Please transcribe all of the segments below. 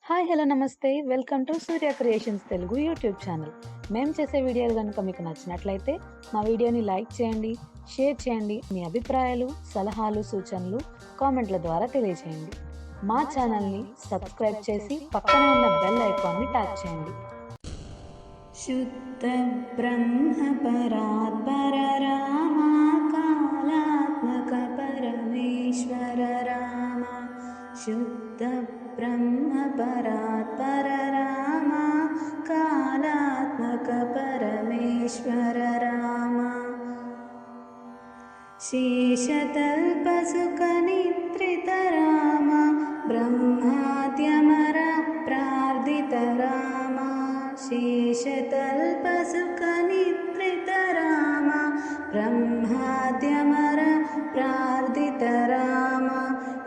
Hi! Hello! నమస్తే. Welcome to Surya creations Telugu YouTube channel. మేము చేసే వీడియోలు గనుక మీకు నచ్చినట్లయితే మా వీడియోని లైక్ చేయండి, షేర్ చేయండి. మీ అభిప్రాయాలు, సలహాలు, సూచనలు కామెంట్ల ద్వారా తెలియజేయండి. మా ఛానల్‌ని సబ్స్క్రైబ్ చేసి పక్కనే ఉన్న బెల్ ఐకాన్‌ని ట్యాప్ చేయండి. शुद्ध ब्रह्म परात्पर रामा कालात्मक परमेश्वर रामा शुद्ध ब्रह्म परात्पर रामा कालात्मक परमेश्वर रामा शेषतल्पसुखनिद्रित रामा ब्रह्माद्यमर प्रार्थित रामा शेषतल्पसुखनिद्रित रामा ब्रह्माद्यमर प्रार्थित रामा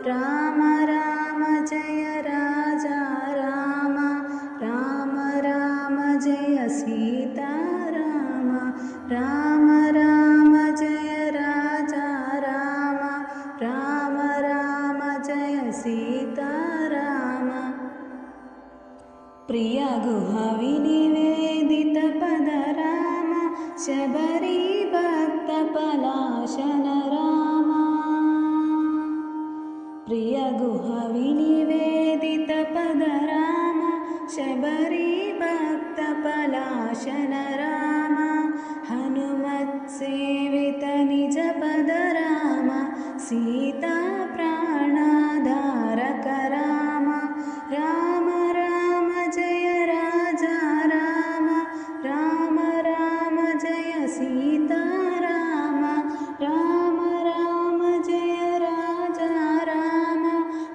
राम राम जय राजा राम राम राम जय सीता राम राम राम जय राजा राम राम राम जय सीता राम प्रिय गुह विनिवेदित पद राम शबरी भक्त पलाशन राम प्रिय गुह विनिवेदित पद राम शबरी भक्त पलाशन राम हनुमत् सेवित निज पद राम सीता प्राणधारक राम राम राम जय राजा राम राम राम जय सीता राम राम राम जय राजा राम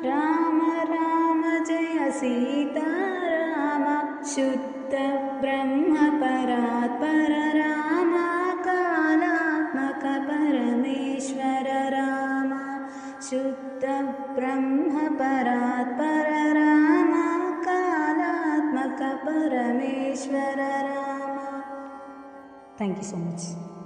राम राम जय सीता राम शुद्ध ब्रह्म परात्पर राम कालात्मक परमेश्वर राम शुद्ध ब्रह्म परात्पर राम कालात्मक परमेश्वर Ram. Thank you so much.